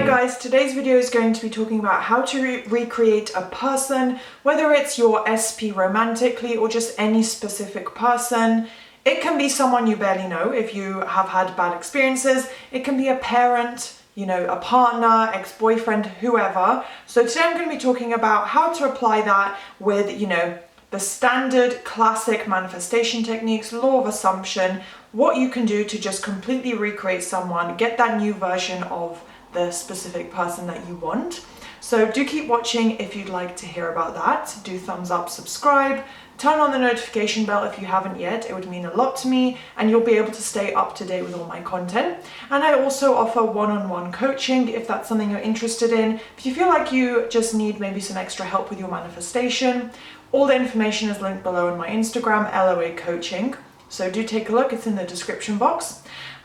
Hi guys, today's video is going to be talking about how to recreate a person, whether it's your SP romantically or just any specific person. It can be someone you barely know if you have had bad experiences. It can be a parent, a partner, ex-boyfriend, whoever. So today I'm going to be talking about how to apply that with, the standard classic manifestation techniques, law of assumption, what you can do to just completely recreate someone, get that new version of the specific person that you want. So do keep watching if you'd like to hear about that. Do thumbs up, subscribe, turn on the notification bell if you haven't yet. It would mean a lot to me and you'll be able to stay up to date with all my content. And I also offer one-on-one coaching if that's something you're interested in. If you feel like you just need maybe some extra help with your manifestation, all the information is linked below in my Instagram, LOA Coaching. So do take a look, it's in the description box.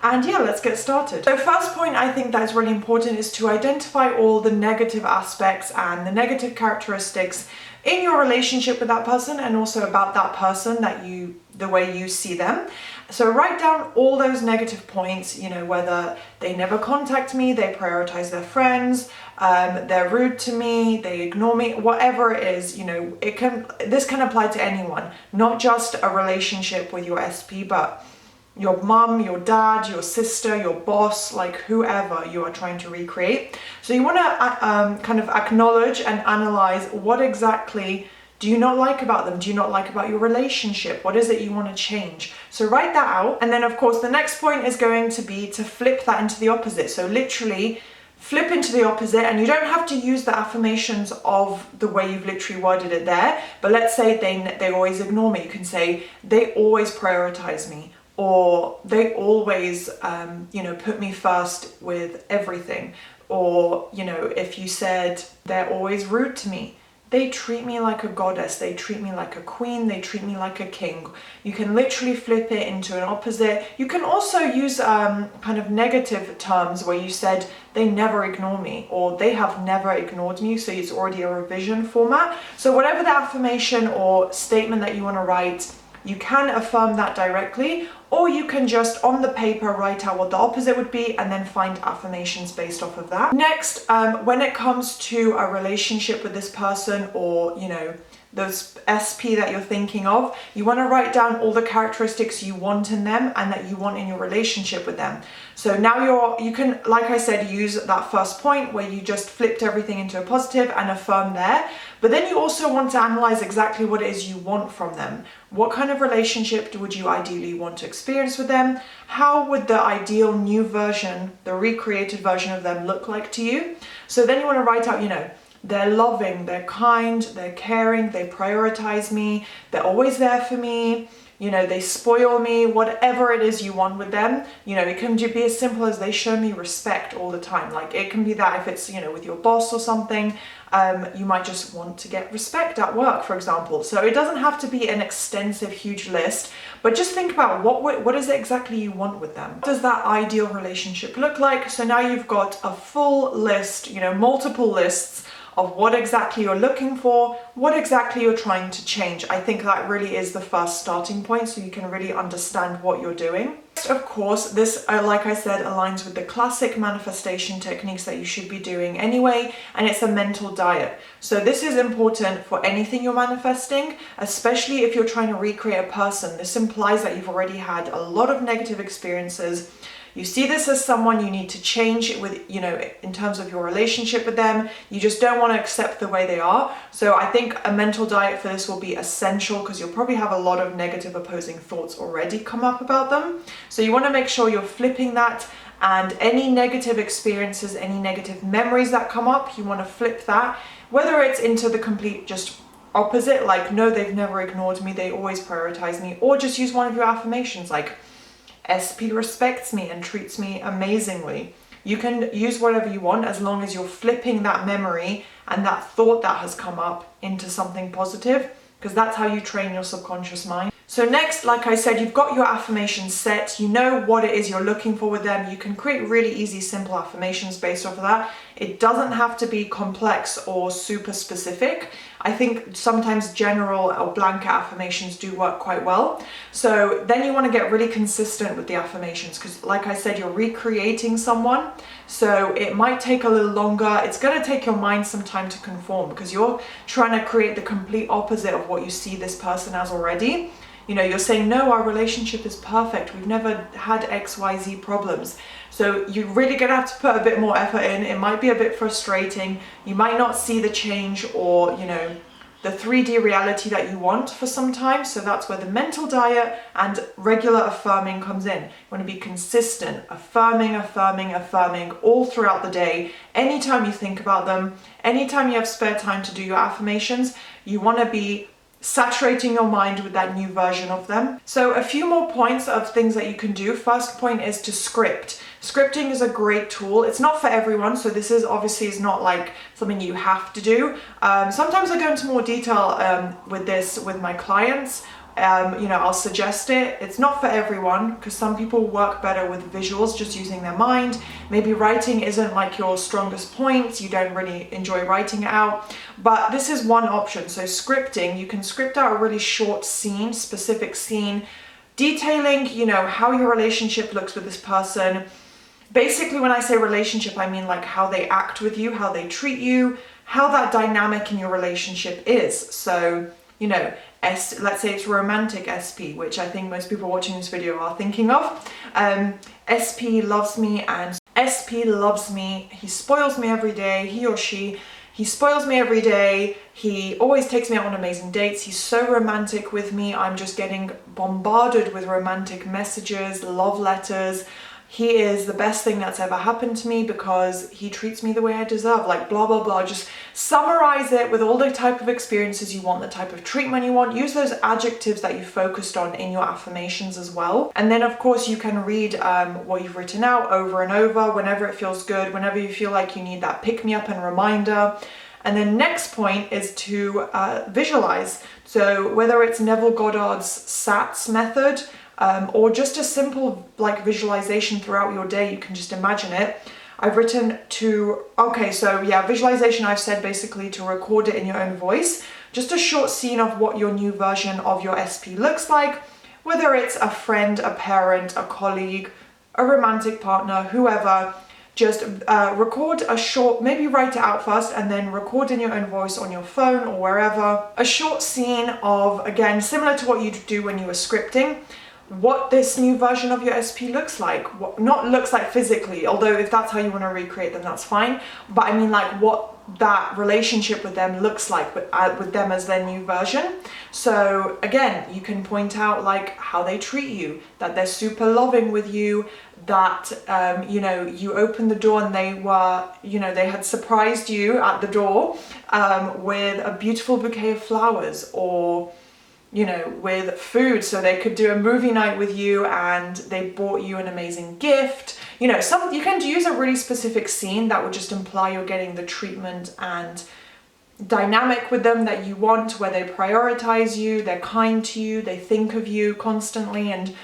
And yeah, let's get started. So first point I think that is really important is to identify all the negative aspects and the negative characteristics in your relationship with that person and also about that person the way you see them. So write down all those negative points, whether they never contact me, they prioritize their friends, they're rude to me, they ignore me, whatever it is, this can apply to anyone, not just a relationship with your SP, but your mum, your dad, your sister, your boss, like whoever you are trying to recreate. So you want to kind of acknowledge and analyze what exactly do you not like about them? Do you not like about your relationship? What is it you want to change? So write that out. And then of course the next point is going to be to flip that into the opposite. So literally flip into the opposite, and you don't have to use the affirmations of the way you've literally worded it there. But let's say they always ignore me. You can say they always prioritize me, or they always, put me first with everything. Or, if you said they're always rude to me, they treat me like a goddess, they treat me like a queen, they treat me like a king. You can literally flip it into an opposite. You can also use kind of negative terms where you said they never ignore me or they have never ignored me, so it's already a revision format. So whatever the affirmation or statement that you want to write, you can affirm that directly, or you can just on the paper write out what the opposite would be and then find affirmations based off of that. Next, when it comes to a relationship with this person or, those SP that you're thinking of, you want to write down all the characteristics you want in them and that you want in your relationship with them. So now you can, like I said, use that first point where you just flipped everything into a positive and affirm there. But then you also want to analyze exactly what it is you want from them. What kind of relationship would you ideally want to experience with them? How would the ideal new version, the recreated version of them look like to you? So then you want to write out, they're loving, they're kind, they're caring, they prioritize me, they're always there for me, they spoil me, whatever it is you want with them. It can be as simple as they show me respect all the time. Like it can be that if it's, with your boss or something, you might just want to get respect at work, for example. So it doesn't have to be an extensive, huge list, but just think about what is it exactly you want with them? What does that ideal relationship look like? So now you've got a full list, multiple lists of what exactly you're looking for, what exactly you're trying to change. I think that really is the first starting point so you can really understand what you're doing. Next, of course, this, like I said, aligns with the classic manifestation techniques that you should be doing anyway, and it's a mental diet. So this is important for anything you're manifesting, especially if you're trying to recreate a person. This implies that you've already had a lot of negative experiences. You see this as someone you need to change it with, in terms of your relationship with them. You just don't want to accept the way they are. So I think a mental diet for this will be essential because you'll probably have a lot of negative opposing thoughts already come up about them. So you want to make sure you're flipping that, and any negative experiences, any negative memories that come up, you want to flip that, whether it's into the complete just opposite, like no, they've never ignored me, they always prioritize me, or just use one of your affirmations like SP respects me and treats me amazingly. You can use whatever you want as long as you're flipping that memory and that thought that has come up into something positive, because that's how you train your subconscious mind. So next, like I said, you've got your affirmations set, you know what it is you're looking for with them. You can create really easy, simple affirmations based off of that. It doesn't have to be complex or super specific. I think sometimes general or blanket affirmations do work quite well. So then you want to get really consistent with the affirmations, because like I said, you're recreating someone. So it might take a little longer. It's going to take your mind some time to conform, because you're trying to create the complete opposite of what you see this person as already. You know, you're saying, no, our relationship is perfect. We've never had XYZ problems. So you're really going to have to put a bit more effort in. It might be a bit frustrating. You might not see the change or, you know, the 3D reality that you want for some time. So that's where the mental diet and regular affirming comes in. You want to be consistent, affirming, affirming, affirming all throughout the day. Anytime you think about them, anytime you have spare time to do your affirmations, you want to be saturating your mind with that new version of them. So a few more points of things that you can do. First point is to script. Scripting is a great tool. It's not for everyone, so this is obviously not like something you have to do. Sometimes I go into more detail with this with my clients. You know, I'll suggest it. It's not for everyone, because some people work better with visuals, just using their mind. Maybe writing isn't like your strongest point. You don't really enjoy writing it out, but this is one option. So scripting, you can script out a really short scene, specific scene, detailing, you know, how your relationship looks with this person. Basically, when I say relationship, I mean like how they act with you, how they treat you, how that dynamic in your relationship is. So, you know, let's say it's romantic SP, which I think most people watching this video are thinking of. SP loves me and SP loves me. He spoils me every day, he or she. He spoils me every day. He always takes me out on amazing dates. He's so romantic with me. I'm just getting bombarded with romantic messages, love letters. He is the best thing that's ever happened to me because he treats me the way I deserve, like blah, blah, blah. Just summarize it with all the type of experiences you want, the type of treatment you want. Use those adjectives that you focused on in your affirmations as well. And then of course you can read what you've written out over and over whenever it feels good, whenever you feel like you need that pick me up and reminder. And then next point is to visualize. So whether it's Neville Goddard's SATS method, or just a simple like visualization throughout your day, you can just imagine it. I've written to, okay, so yeah, visualization, I've said basically to record it in your own voice. Just a short scene of what your new version of your SP looks like, whether it's a friend, a parent, a colleague, a romantic partner, whoever. Just record a short, maybe write it out first and then record in your own voice on your phone or wherever. A short scene of, again, similar to what you'd do when you were scripting, what this new version of your SP looks like. What, not looks like physically, although if that's how you want to recreate them, that's fine. But I mean like what that relationship with them looks like with them as their new version. So again, you can point out like how they treat you, that they're super loving with you, that you know, you opened the door and they were, you know, they had surprised you at the door with a beautiful bouquet of flowers, or you know, with food, so they could do a movie night with you and they bought you an amazing gift. You know, you can use a really specific scene that would just imply you're getting the treatment and dynamic with them that you want, where they prioritize you, they're kind to you, they think of you constantly, and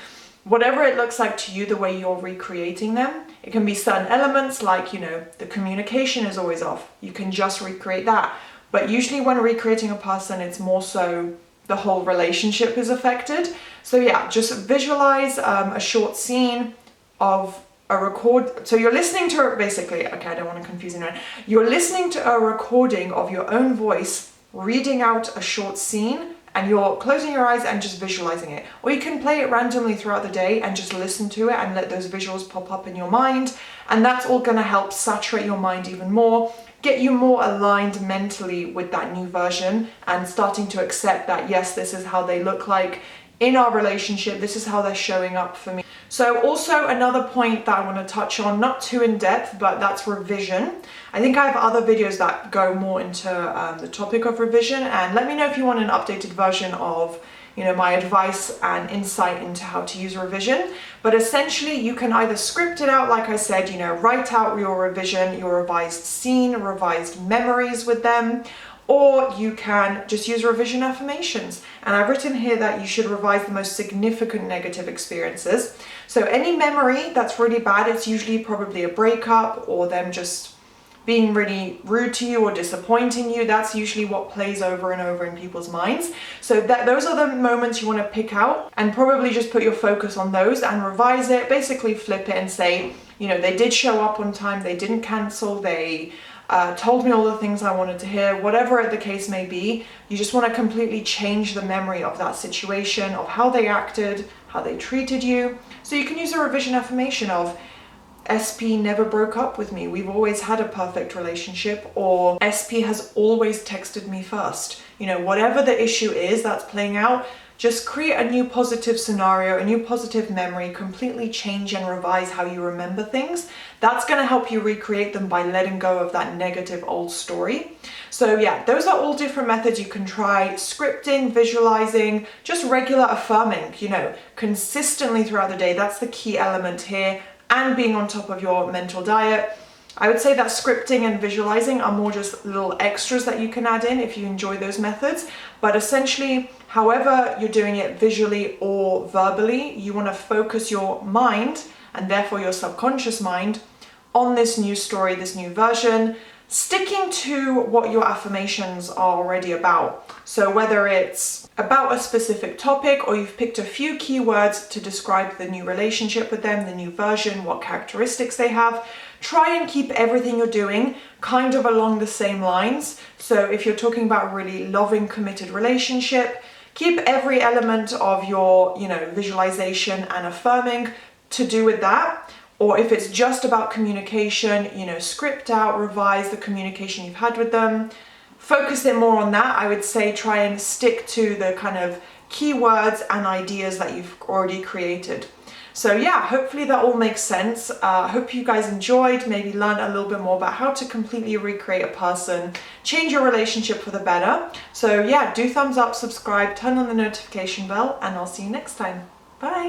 whatever it looks like to you, the way you're recreating them. It can be certain elements like, you know, the communication is always off. You can just recreate that. But usually when recreating a person, it's more so the whole relationship is affected. So yeah, just visualize a short scene of a record. So you're listening to it basically, okay, I don't want to confuse anyone. You're listening to a recording of your own voice, reading out a short scene, and you're closing your eyes and just visualizing it. Or you can play it randomly throughout the day and just listen to it and let those visuals pop up in your mind. And that's all gonna help saturate your mind even more, get you more aligned mentally with that new version and starting to accept that, yes, this is how they look like in our relationship, this is how they're showing up for me. So also another point that I want to touch on, not too in depth, but that's revision. I think I have other videos that go more into the topic of revision, and let me know if you want an updated version of, you know, my advice and insight into how to use revision. But essentially you can either script it out, like I said, you know, write out your revision, your revised scene, revised memories with them, or you can just use revision affirmations. And I've written here that you should revise the most significant negative experiences. So any memory that's really bad, it's usually probably a breakup or them just being really rude to you or disappointing you. That's usually what plays over and over in people's minds. So those are the moments you want to pick out and probably just put your focus on those and revise it. Basically flip it and say, you know, they did show up on time, they didn't cancel, they told me all the things I wanted to hear, whatever the case may be. You just want to completely change the memory of that situation, of how they acted, how they treated you. So you can use a revision affirmation of, SP never broke up with me, we've always had a perfect relationship, or SP has always texted me first. You know, whatever the issue is that's playing out, just create a new positive scenario, a new positive memory, completely change and revise how you remember things. That's going to help you recreate them by letting go of that negative old story. So yeah, those are all different methods you can try: scripting, visualizing, just regular affirming, you know, consistently throughout the day. That's the key element here. And being on top of your mental diet. I would say that scripting and visualizing are more just little extras that you can add in if you enjoy those methods. But essentially, however you're doing it visually or verbally, you want to focus your mind, and therefore your subconscious mind, on this new story, this new version, sticking to what your affirmations are already about. So whether it's about a specific topic or you've picked a few keywords to describe the new relationship with them, the new version, what characteristics they have, try and keep everything you're doing kind of along the same lines. So if you're talking about a really loving, committed relationship, keep every element of your, you know, visualization and affirming to do with that. Or if it's just about communication, you know, script out, revise the communication you've had with them. Focus it more on that. I would say try and stick to the kind of keywords and ideas that you've already created. So yeah, hopefully that all makes sense. I hope you guys enjoyed, maybe learned a little bit more about how to completely recreate a person, change your relationship for the better. So yeah, do thumbs up, subscribe, turn on the notification bell, and I'll see you next time. Bye.